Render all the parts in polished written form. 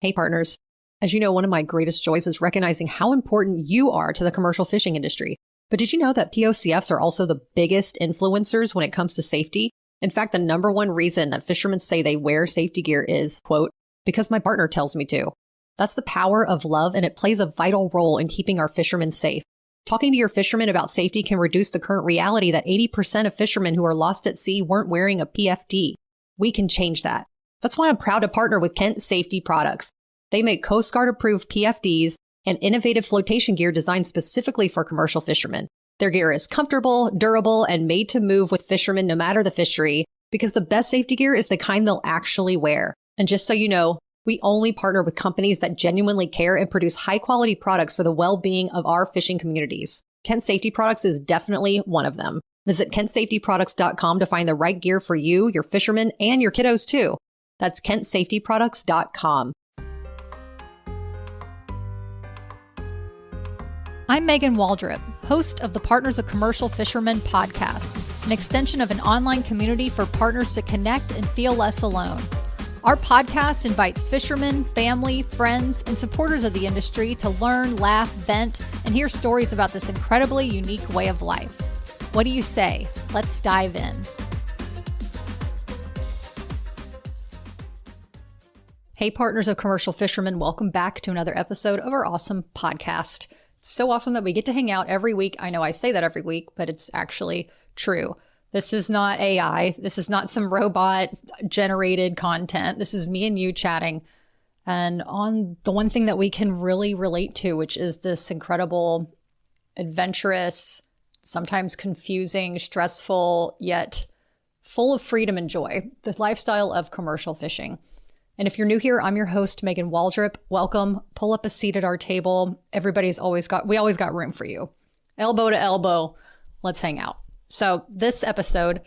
Hey partners. As you know, one of my greatest joys is recognizing how important you are to the commercial fishing industry. But did you know that POCFs are also the biggest influencers when it comes to safety? In fact, the number one reason that fishermen say they wear safety gear is, quote, because my partner tells me to. That's the power of love, and it plays a vital role in keeping our fishermen safe. Talking to your fishermen about safety can reduce the current reality that 80% of fishermen who are lost at sea weren't wearing a PFD. We can change that. That's why I'm proud to partner with Kent Safety Products. They make Coast Guard approved PFDs and innovative flotation gear designed specifically for commercial fishermen. Their gear is comfortable, durable, and made to move with fishermen no matter the fishery, because the best safety gear is the kind they'll actually wear. And just so you know, we only partner with companies that genuinely care and produce high-quality products for the well-being of our fishing communities. Kent Safety Products is definitely one of them. Visit KentSafetyProducts.com to find the right gear for you, your fishermen, and your kiddos too. That's KentSafetyProducts.com. I'm Megan Waldrop, host of the Partners of Commercial Fishermen podcast, an extension of an online community for partners to connect and feel less alone. Our podcast invites fishermen, family, friends, and supporters of the industry to learn, laugh, vent, and hear stories about this incredibly unique way of life. What do you say? Let's dive in. Hey, partners of commercial fishermen, welcome back to another episode of our awesome podcast. It's so awesome that we get to hang out every week. I know I say that every week, but it's actually true. This is not AI. This is not some robot generated content. This is me and you chatting. And on the one thing that we can really relate to, which is this incredible, adventurous, sometimes confusing, stressful, yet full of freedom and joy, the lifestyle of commercial fishing. And if you're new here, I'm your host, Megan Waldrop. Welcome. Pull up a seat at our table. We always got room for you. Elbow to elbow. Let's hang out. So this episode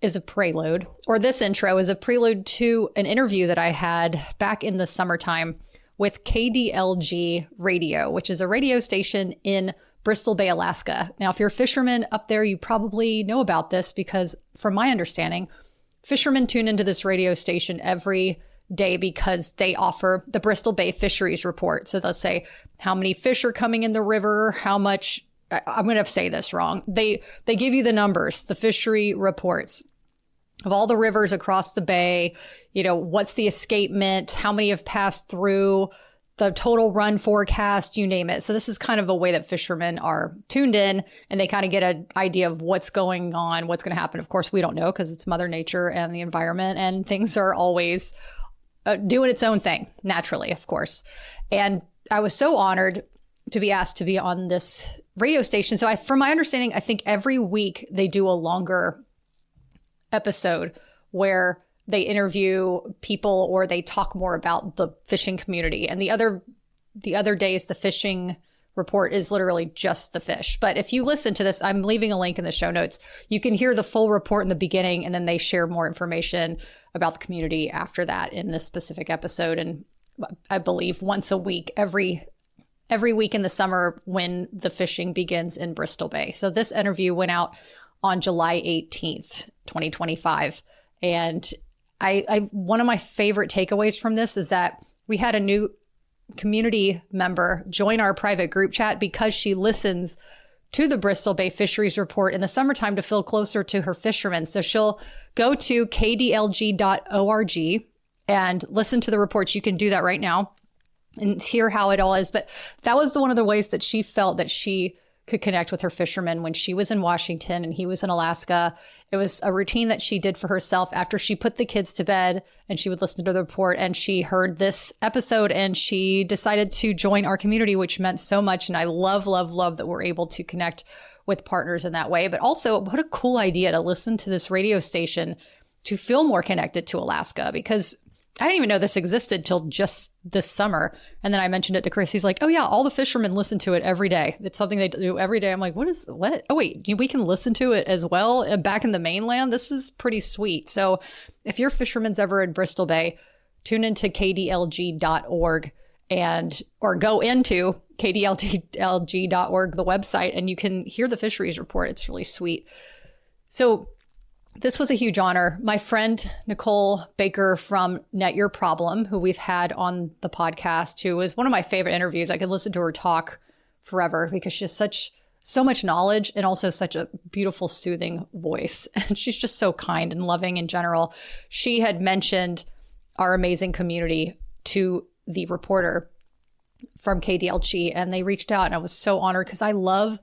is a prelude, or this intro is a prelude to an interview that I had back in the summertime with KDLG Radio, which is a radio station in Bristol Bay, Alaska. Now, if you're a fisherman up there, you probably know about this because from my understanding, fishermen tune into this radio station every day because they offer the Bristol Bay Fisheries Report. So they'll say how many fish are coming in the river, how much, I'm going to say this wrong. They give you the numbers, the fishery reports of all the rivers across the bay, what's the escapement, how many have passed through, the total run forecast, you name it. So this is kind of a way that fishermen are tuned in and they kind of get an idea of what's going on, what's going to happen. Of course, we don't know because it's Mother Nature and the environment and things are always doing its own thing, naturally, of course. And I was so honored to be asked to be on this radio station. So from my understanding, I think every week they do a longer episode where they interview people or they talk more about the fishing community. And the other days, the fishing report is literally just the fish. But if you listen to this, I'm leaving a link in the show notes. You can hear the full report in the beginning, and then they share more information about the community after that in this specific episode. And I believe once a week, every week in the summer when the fishing begins in Bristol Bay. So this interview went out on July 18th, 2025. And I one of my favorite takeaways from this is that we had a new community member join our private group chat because she listens to the Bristol Bay Fisheries Report in the summertime to feel closer to her fishermen. So she'll go to kdlg.org and listen to the reports. You can do that right now and hear how it all is. But that was one of the ways that she felt that she could connect with her fishermen when she was in Washington and he was in Alaska. It was a routine that she did for herself after she put the kids to bed, and she would listen to the report, and she heard this episode and she decided to join our community, which meant so much. And I love, love, love that we're able to connect with partners in that way. But also, what a cool idea to listen to this radio station to feel more connected to Alaska, because I didn't even know this existed till just this summer. And then I mentioned it to Chris. He's like, oh yeah, all the fishermen listen to it every day. It's something they do every day. I'm like, what? Oh wait, we can listen to it as well back in the mainland. This is pretty sweet. So if your fisherman's ever in Bristol Bay, tune into kdlg.org or go into kdlg.org, the website, and you can hear the fisheries report. It's really sweet. So this was a huge honor. My friend, Nicole Baker from Net Your Problem, who we've had on the podcast, who is one of my favorite interviews. I could listen to her talk forever because she has so much knowledge and also such a beautiful, soothing voice. And she's just so kind and loving in general. She had mentioned our amazing community to the reporter from KDLG, and they reached out, and I was so honored because I love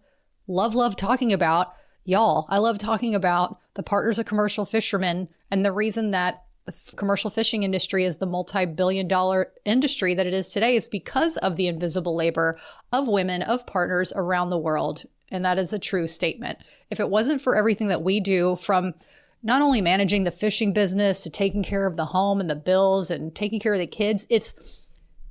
talking about y'all. I love talking about the Partners of Commercial Fishermen, and the reason that the commercial fishing industry is the multi-billion-dollar industry that it is today is because of the invisible labor of women, of partners around the world. And that is a true statement. If it wasn't for everything that we do, from not only managing the fishing business to taking care of the home and the bills and taking care of the kids, it's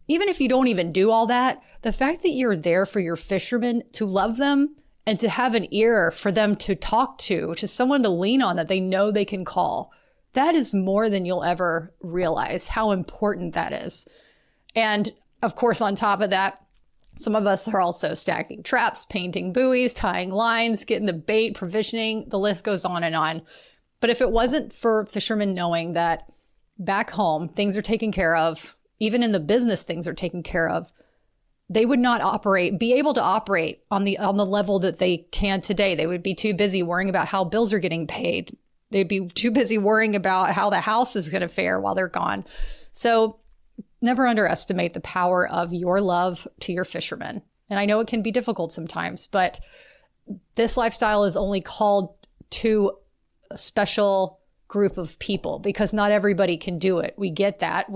even if you don't even do all that, the fact that you're there for your fishermen, to love them and to have an ear for them to talk to someone to lean on that they know they can call, that is more than you'll ever realize how important that is. And of course, on top of that, some of us are also stacking traps, painting buoys, tying lines, getting the bait, provisioning, the list goes on and on. But if it wasn't for fishermen knowing that back home, things are taken care of, even in the business, things are taken care of, they would not be able to operate on the level that they can today. They would be too busy worrying about how bills are getting paid. They'd be too busy worrying about how the house is going to fare while they're gone. So never underestimate the power of your love to your fishermen. And I know it can be difficult sometimes, but this lifestyle is only called to a special group of people because not everybody can do it. We get that.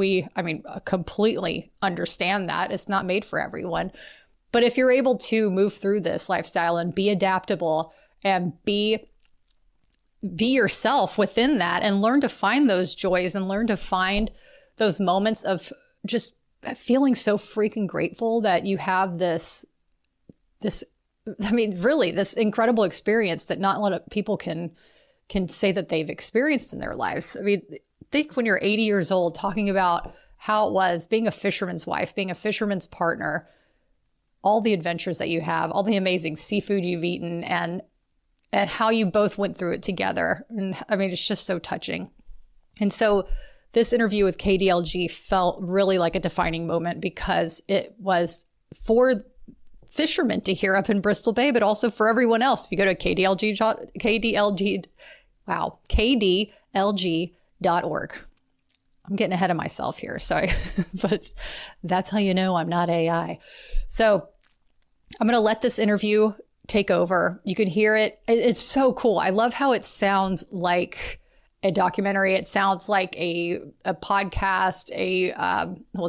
Completely understand that. It's not made for everyone. But if you're able to move through this lifestyle and be adaptable and be yourself within that and learn to find those joys and learn to find those moments of just feeling so freaking grateful that you have this incredible experience that not a lot of people can say that they've experienced in their lives. I mean, think when you're 80 years old talking about how it was being a fisherman's wife, being a fisherman's partner, all the adventures that you have, all the amazing seafood you've eaten, and how you both went through it together. And I mean, it's just so touching. And so this interview with KDLG felt really like a defining moment because it was for fishermen to hear up in Bristol Bay, but also for everyone else. If you go to KDLG.org. I'm getting ahead of myself here, sorry, but that's how you know I'm not AI. So I'm going to let this interview take over. You can hear it. It's so cool. I love how it sounds like a documentary. It sounds like a podcast, it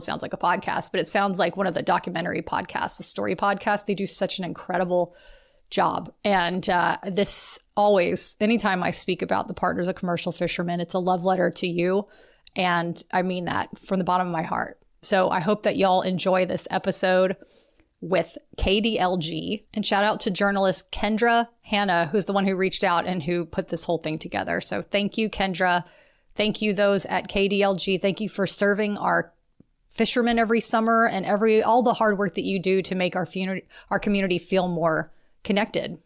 sounds like a podcast, but it sounds like one of the documentary podcasts, the story podcast. They do such an incredible job. And this always, anytime I speak about the Partners of Commercial Fishermen, it's a love letter to you. And I mean that from the bottom of my heart. So I hope that y'all enjoy this episode with KDLG, and shout out to journalist Kendra Hanna, who's the one who reached out and who put this whole thing together. So thank you, Kendra. Thank you, those at KDLG. Thank you for serving our fishermen every summer and all the hard work that you do to make our community feel more connected,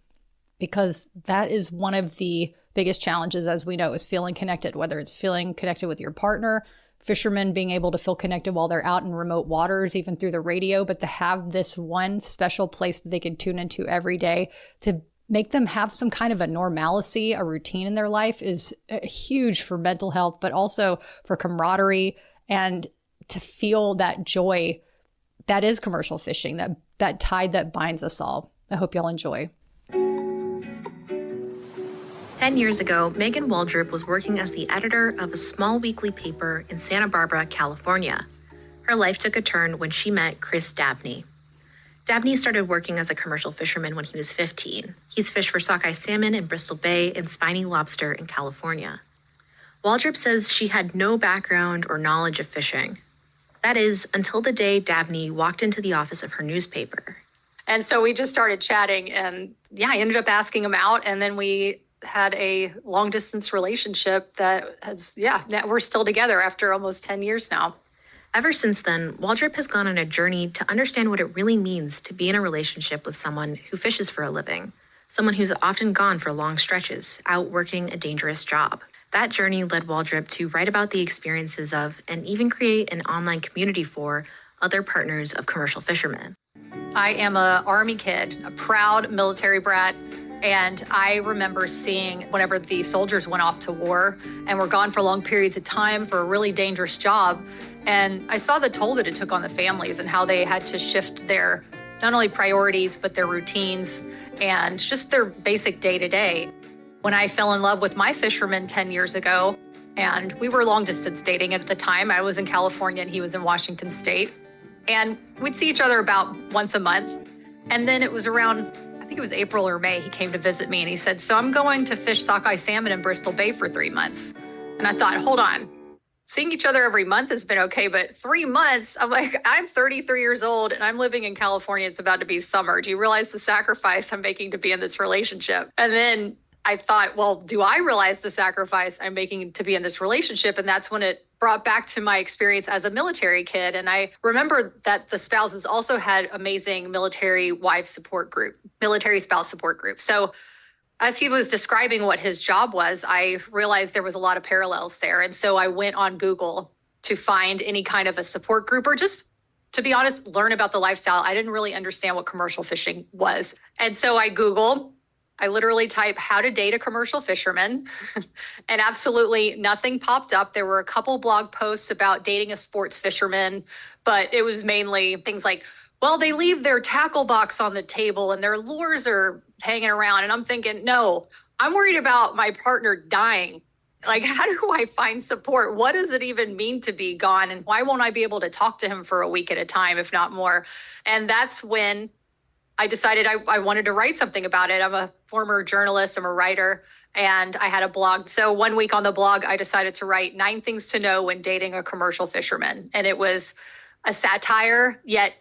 because that is one of the biggest challenges, as we know, is feeling connected, whether it's feeling connected with your partner, fishermen being able to feel connected while they're out in remote waters, even through the radio, but to have this one special place that they can tune into every day to make them have some kind of a normalcy, a routine in their life is huge for mental health, but also for camaraderie and to feel that joy that is commercial fishing, that tide that binds us all. I hope y'all enjoy. 10 years ago, Megan Waldrop was working as the editor of a small weekly paper in Santa Barbara, California. Her life took a turn when she met Chris Dabney. Dabney started working as a commercial fisherman when he was 15. He's fished for sockeye salmon in Bristol Bay and spiny lobster in California. Waldrop says she had no background or knowledge of fishing. That is, until the day Dabney walked into the office of her newspaper. And so we just started chatting, and I ended up asking him out, and then we had a long distance relationship that we're still together after almost 10 years now. Ever since then, Waldrop has gone on a journey to understand what it really means to be in a relationship with someone who fishes for a living, someone who's often gone for long stretches, out working a dangerous job. That journey led Waldrop to write about the experiences of and even create an online community for other partners of commercial fishermen. I am an Army kid, a proud military brat, and I remember seeing whenever the soldiers went off to war and were gone for long periods of time for a really dangerous job. And I saw the toll that it took on the families and how they had to shift their not only priorities, but their routines and just their basic day-to-day. When I fell in love with my fisherman 10 years ago, and we were long distance dating at the time. I was in California and he was in Washington State. And we'd see each other about once a month. And then it was around, I think it was April or May, he came to visit me and he said, so I'm going to fish sockeye salmon in Bristol Bay for 3 months. And I thought, hold on, seeing each other every month has been okay, but 3 months, I'm like, I'm 33 years old and I'm living in California. It's about to be summer. Do you realize the sacrifice I'm making to be in this relationship? And then I thought, well, do I realize the sacrifice I'm making to be in this relationship? And that's when it brought back to my experience as a military kid. And I remember that the spouses also had amazing military wife support group, military spouse support group. So as he was describing what his job was, I realized there was a lot of parallels there. And so I went on Google to find any kind of a support group or just, to be honest, learn about the lifestyle. I didn't really understand what commercial fishing was. And so I literally type how to date a commercial fisherman and absolutely nothing popped up. There were a couple blog posts about dating a sports fisherman, but it was mainly things like, well, they leave their tackle box on the table and their lures are hanging around. And I'm thinking, no, I'm worried about my partner dying. Like, how do I find support? What does it even mean to be gone? And why won't I be able to talk to him for a week at a time, if not more? And that's when I decided I wanted to write something about it. I'm a former journalist, I'm a writer, and I had a blog. So 1 week on the blog, I decided to write 9 things to know when dating a commercial fisherman. And it was a satire, yet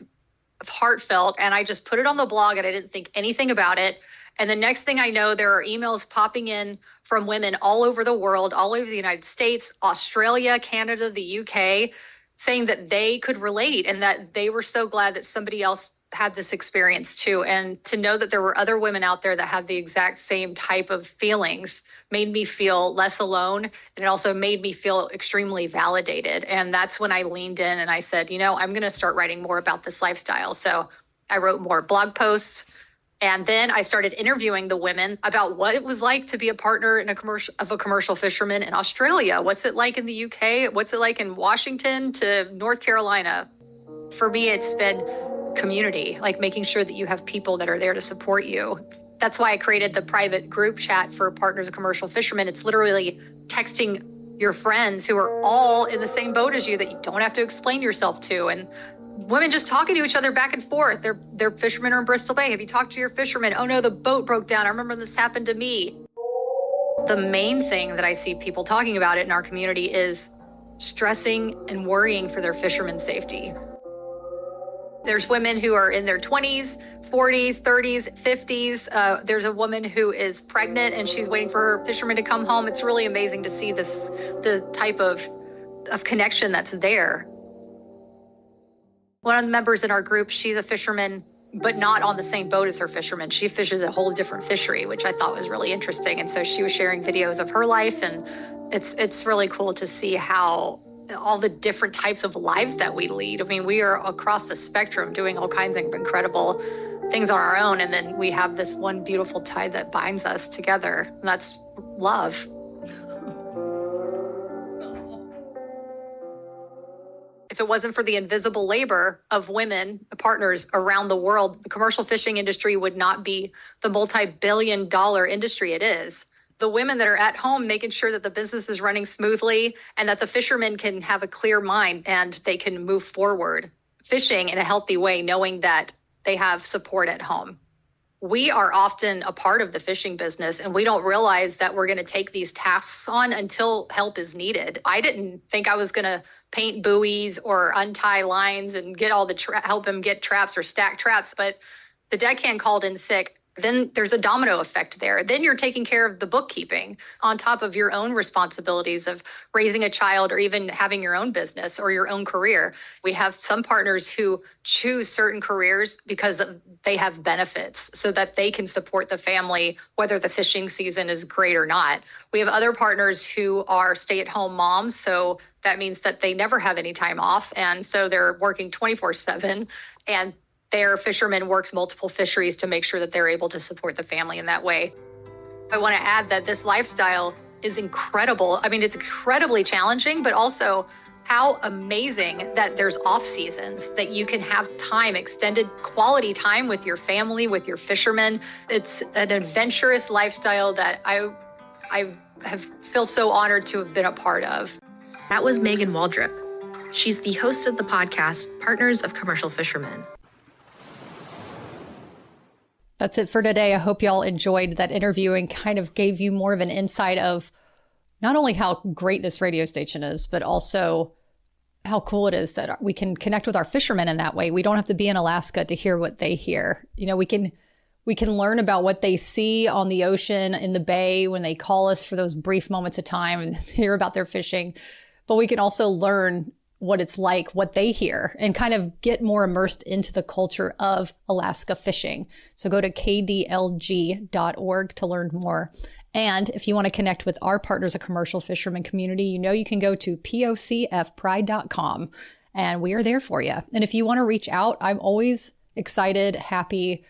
heartfelt. And I just put it on the blog and I didn't think anything about it. And the next thing I know, there are emails popping in from women all over the world, all over the United States, Australia, Canada, the UK, saying that they could relate and that they were so glad that somebody else had this experience too. And to know that there were other women out there that had the exact same type of feelings made me feel less alone. And it also made me feel extremely validated. And that's when I leaned in and I said, I'm going to start writing more about this lifestyle. So I wrote more blog posts. And then I started interviewing the women about what it was like to be a partner in a commercial fisherman in Australia. What's it like in the UK? What's it like in Washington to North Carolina? For me, it's been community, like making sure that you have people that are there to support you. That's why I created the private group chat for partners of commercial fishermen. It's literally texting your friends who are all in the same boat as you that you don't have to explain yourself to. And women just talking to each other back and forth. Their fishermen are in Bristol Bay. Have you talked to your fisherman? Oh no, the boat broke down. I remember this happened to me. The main thing that I see people talking about it in our community is stressing and worrying for their fishermen's safety. There's women who are in their 20s, 40s, 30s, 50s. There's a woman who is pregnant and she's waiting for her fisherman to come home. It's really amazing to see the type of connection that's there. One of the members in our group, she's a fisherman, but not on the same boat as her fisherman. She fishes a whole different fishery, which I thought was really interesting. And so she was sharing videos of her life, and it's really cool to see how all the different types of lives that we lead. I mean, we are across the spectrum doing all kinds of incredible things on our own. And then we have this one beautiful tie that binds us together, and that's love. If it wasn't for the invisible labor of women partners around the world, the commercial fishing industry would not be the multi-billion-dollar industry it is. The women that are at home making sure that the business is running smoothly and that the fishermen can have a clear mind and they can move forward fishing in a healthy way, knowing that they have support at home. We are often a part of the fishing business and we don't realize that we're going to take these tasks on until help is needed. I didn't think I was going to paint buoys or untie lines and get all the help him get traps or stack traps, but the deckhand called in sick then there's a domino effect there. Then you're taking care of the bookkeeping on top of your own responsibilities of raising a child or even having your own business or your own career. We have some partners who choose certain careers because they have benefits so that they can support the family, whether the fishing season is great or not. We have other partners who are stay-at-home moms, so that means that they never have any time off. And so they're working 24/7, and their fisherman works multiple fisheries to make sure that they're able to support the family in that way. I want to add that this lifestyle is incredible. I mean, it's incredibly challenging, but also how amazing that there's off seasons, that you can have time, extended quality time with your family, with your fishermen. It's an adventurous lifestyle that I feel so honored to have been a part of. That was Megan Waldrop. She's the host of the podcast, Partners of Commercial Fishermen. That's it for today. I hope y'all enjoyed that interview and kind of gave you more of an insight of not only how great this radio station is, but also how cool it is that we can connect with our fishermen in that way. We don't have to be in Alaska to hear what they hear. You know, we can learn about what they see on the ocean, in the bay, when they call us for those brief moments of time and hear about their fishing. But we can also learn what it's like, what they hear, and kind of get more immersed into the culture of Alaska fishing. So go to kdlg.org to learn more. And if you want to connect with our Partners of Commercial Fishermen community, you can go to POCFpride.com, and we are there for you. And if you want to reach out, I'm always excited, happy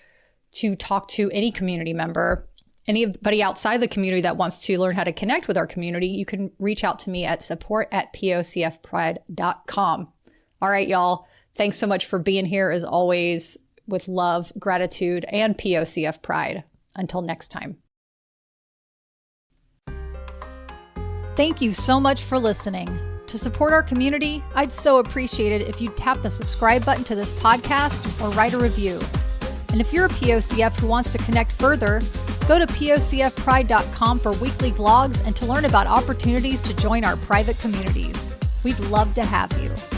to talk to any community member. Anybody outside the community that wants to learn how to connect with our community, you can reach out to me at support@POCFpride.com. All right, y'all. Thanks so much for being here, as always, with love, gratitude, and POCF pride. Until next time. Thank you so much for listening. To support our community, I'd so appreciate it if you'd tap the subscribe button to this podcast or write a review. And if you're a POCF who wants to connect further, go to POCFpride.com for weekly vlogs and to learn about opportunities to join our private communities. We'd love to have you.